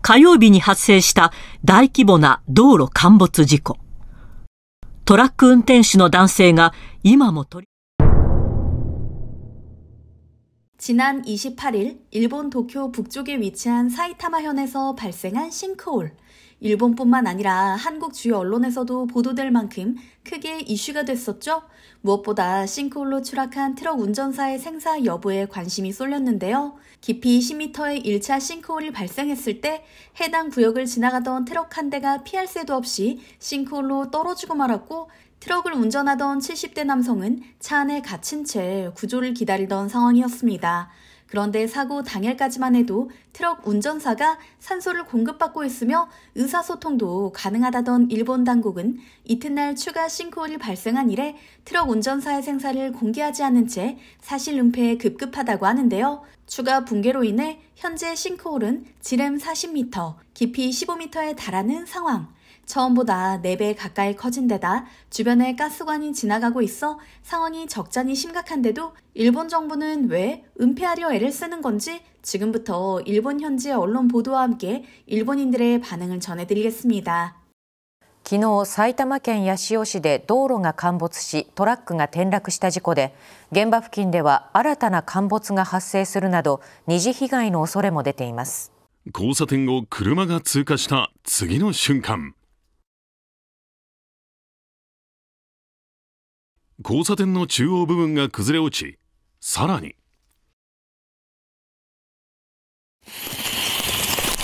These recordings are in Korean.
火曜日に発生した大規模な道路陥没事故。トラック運転手の男性が今も지난 28일 일본 도쿄 북쪽에 위치한 사이타마현에서 발생한 싱크홀. 일본뿐만 아니라 한국 주요 언론에서도 보도될 만큼 크게 이슈가 됐었죠. 무엇보다 싱크홀로 추락한 트럭 운전사의 생사 여부에 관심이 쏠렸는데요. 깊이 10m의 1차 싱크홀이 발생했을 때 해당 구역을 지나가던 트럭 한 대가 피할 새도 없이 싱크홀로 떨어지고 말았고, 트럭을 운전하던 70대 남성은 차 안에 갇힌 채 구조를 기다리던 상황이었습니다. 그런데 사고 당일까지만 해도 트럭 운전사가 산소를 공급받고 있으며 의사소통도 가능하다던 일본 당국은 이튿날 추가 싱크홀이 발생한 이래 트럭 운전사의 생사를 공개하지 않은 채 사실 은폐에 급급하다고 하는데요. 추가 붕괴로 인해 현재 싱크홀은 지름 40m, 깊이 15m에 달하는 상황. 처음보다 4배 가까이 커진 데다 주변에 가스관이 지나가고 있어 상황이 적잖이 심각한데도 일본 정부는 왜 은폐하려 애를 쓰는 건지 지금부터 일본 현지 언론 보도와 함께 일본인들의 반응을 전해드리겠습니다. 昨日、埼玉県八潮市で道路が陥没し、トラックが転落した事故で、現場付近では新たな陥没が発生するなど、二次被害の恐れも出ています。交差点を車が通過した次の瞬間、交差点の中央部分が崩れ落ち、さらに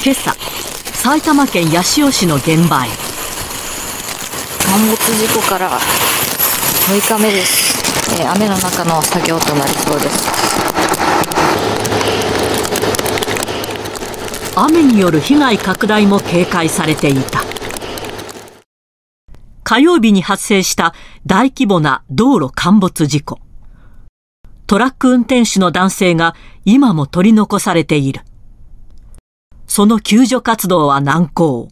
今朝、埼玉県八潮市の現場へ。陥没事故から6日目です。雨の中の作業となりそうです。雨による被害拡大も警戒されていた。火曜日に発生した大規模な道路陥没事故。トラック運転手の男性が今も取り残されている。その救助活動は難航。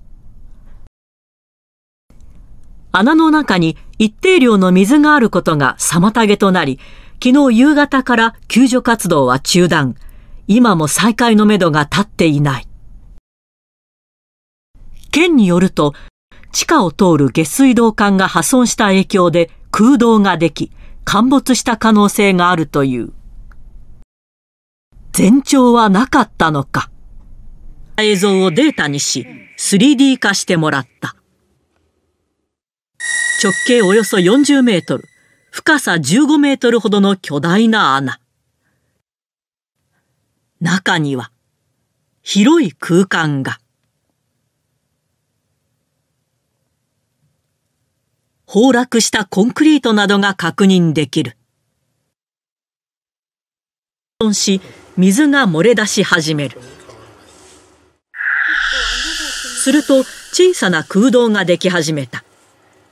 穴の中に一定量の水があることが妨げとなり、昨日夕方から救助活動は中断。今も再開のめどが立っていない。県によると、地下を通る下水道管が破損した影響で空洞ができ、陥没した可能性があるという。前兆はなかったのか。映像をデータにし、3D 化してもらった。直径およそ40メートル、深さ15メートルほどの巨大な穴。中には、広い空間が。崩落したコンクリートなどが確認できる。し、水が漏れ出し始める。すると小さな空洞ができ始めた。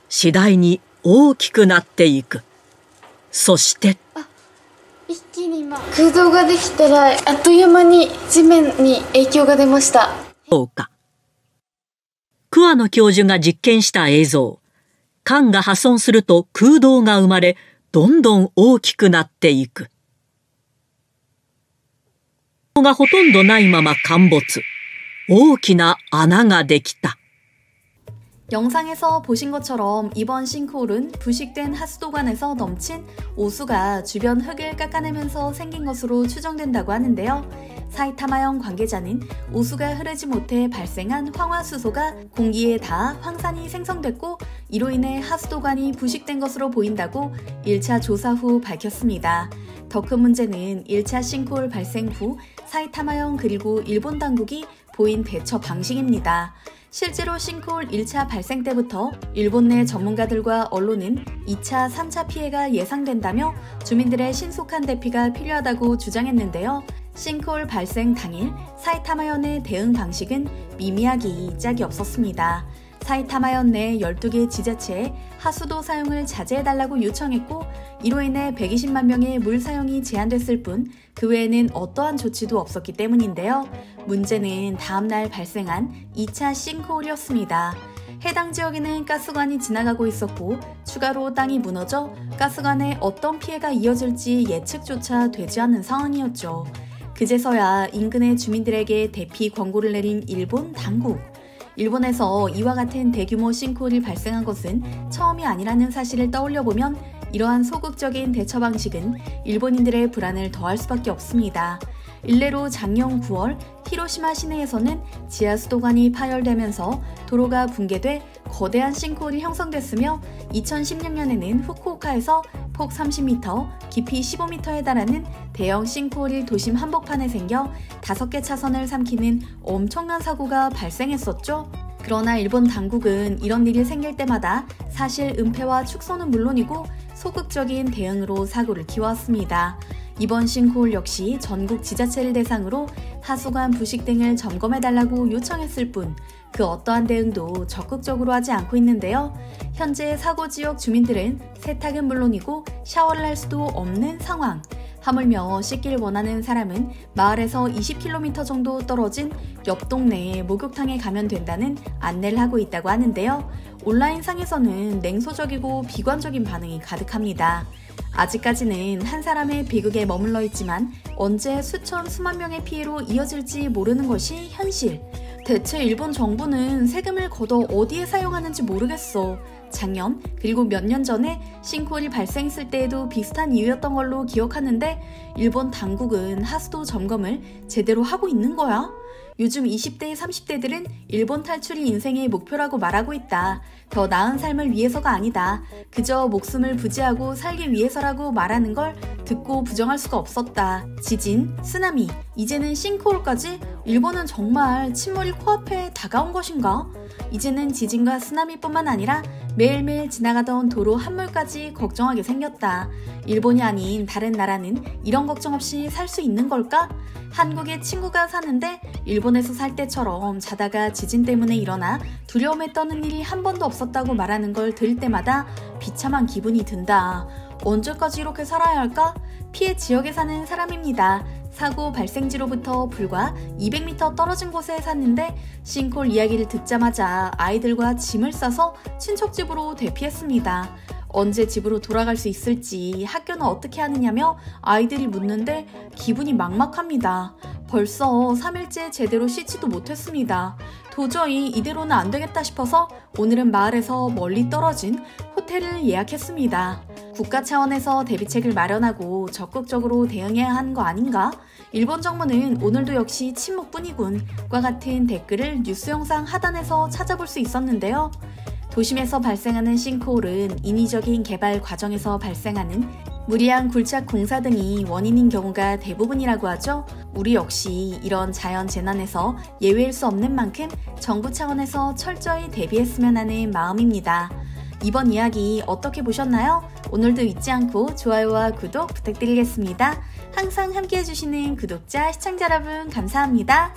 次第に大きくなっていく。そして一気に今空洞ができたらあっという間に地面に影響が出ました。そうか。桑野教授が実験した映像。管が破損すると空洞が生まれ、どんどん大きくなっていく。がほとんどないまま陥没。大きな穴ができた。영상에서 보신 것처럼 이번 싱크홀은 부식된 하수도관에서 넘친 오수가 주변 흙을 깎아내면서 생긴 것으로 추정된다고 하는데요. 사이타마현 관계자는 오수가 흐르지 못해 발생한 황화수소가 공기에 닿아 황산이 생성됐고 이로 인해 하수도관이 부식된 것으로 보인다고 1차 조사 후 밝혔습니다. 더 큰 문제는 1차 싱크홀 발생 후 사이타마현 그리고 일본 당국이 보인 대처 방식입니다. 실제로 싱크홀 1차 발생 때부터 일본 내 전문가들과 언론은 2차, 3차 피해가 예상된다며 주민들의 신속한 대피가 필요하다고 주장했는데요. 싱크홀 발생 당일 사이타마현의 대응 방식은 미미하기 짝이 없었습니다. 사이타마현 내 12개 지자체에 하수도 사용을 자제해달라고 요청했고 이로 인해 120만 명의 물 사용이 제한됐을 뿐 그 외에는 어떠한 조치도 없었기 때문인데요. 문제는 다음날 발생한 2차 싱크홀이었습니다. 해당 지역에는 가스관이 지나가고 있었고 추가로 땅이 무너져 가스관에 어떤 피해가 이어질지 예측조차 되지 않는 상황이었죠. 그제서야 인근의 주민들에게 대피 권고를 내린 일본 당국. 일본에서 이와 같은 대규모 싱크홀이 발생한 것은 처음이 아니라는 사실을 떠올려보면 이러한 소극적인 대처 방식은 일본인들의 불안을 더할 수밖에 없습니다. 일례로 작년 9월 히로시마 시내에서는 지하 수도관이 파열되면서 도로가 붕괴돼 거대한 싱크홀이 형성됐으며 2016년에는 후쿠오카에서 폭 30m, 깊이 15m에 달하는 대형 싱크홀이 도심 한복판에 생겨 5개 차선을 삼키는 엄청난 사고가 발생했었죠. 그러나 일본 당국은 이런 일이 생길 때마다 사실 은폐와 축소는 물론이고 소극적인 대응으로 사고를 키워왔습니다. 이번 싱크홀 역시 전국 지자체를 대상으로 하수관 부식 등을 점검해달라고 요청했을 뿐 그 어떠한 대응도 적극적으로 하지 않고 있는데요. 현재 사고 지역 주민들은 세탁은 물론이고 샤워를 할 수도 없는 상황. 하물며 씻기를 원하는 사람은 마을에서 20km 정도 떨어진 옆 동네의 목욕탕에 가면 된다는 안내를 하고 있다고 하는데요. 온라인상에서는 냉소적이고 비관적인 반응이 가득합니다. 아직까지는 한 사람의 비극에 머물러 있지만 언제 수천 수만 명의 피해로 이어질지 모르는 것이 현실. 대체 일본 정부는 세금을 걷어 어디에 사용하는지 모르겠어. 작년 그리고 몇 년 전에 싱크홀이 발생했을 때에도 비슷한 이유였던 걸로 기억하는데 일본 당국은 하수도 점검을 제대로 하고 있는 거야? 요즘 20대, 30대들은 일본 탈출이 인생의 목표라고 말하고 있다. 더 나은 삶을 위해서가 아니다. 그저 목숨을 부지하고 살기 위해서라고 말하는 걸 듣고 부정할 수가 없었다. 지진, 쓰나미, 이제는 싱크홀까지? 일본은 정말 침몰이 코앞에 다가온 것인가? 이제는 지진과 쓰나미뿐만 아니라 매일매일 지나가던 도로 함몰까지 걱정하게 생겼다. 일본이 아닌 다른 나라는 이런 걱정 없이 살 수 있는 걸까? 한국에 친구가 사는데 일본에서 살 때처럼 자다가 지진 때문에 일어나 두려움에 떠는 일이 한 번도 없었다고 말하는 걸 들을 때마다 비참한 기분이 든다. 언제까지 이렇게 살아야 할까? 피해 지역에 사는 사람입니다. 사고 발생지로부터 불과 200m 떨어진 곳에 샀는데 싱크홀 이야기를 듣자마자 아이들과 짐을 싸서 친척 집으로 대피했습니다. 언제 집으로 돌아갈 수 있을지, 학교는 어떻게 하느냐며 아이들이 묻는데 기분이 막막합니다. 벌써 3일째 제대로 씻지도 못했습니다. 도저히 이대로는 안 되겠다 싶어서 오늘은 마을에서 멀리 떨어진 호텔을 예약했습니다. 국가 차원에서 대비책을 마련하고 적극적으로 대응해야 하는 거 아닌가? 일본 정부는 오늘도 역시 침묵뿐이군 과 같은 댓글을 뉴스 영상 하단에서 찾아볼 수 있었는데요. 도심에서 발생하는 싱크홀은 인위적인 개발 과정에서 발생하는 무리한 굴착 공사 등이 원인인 경우가 대부분이라고 하죠. 우리 역시 이런 자연 재난에서 예외일 수 없는 만큼 정부 차원에서 철저히 대비했으면 하는 마음입니다. 이번 이야기 어떻게 보셨나요? 오늘도 잊지 않고 좋아요와 구독 부탁드리겠습니다. 항상 함께해 주시는 구독자, 시청자 여러분 감사합니다.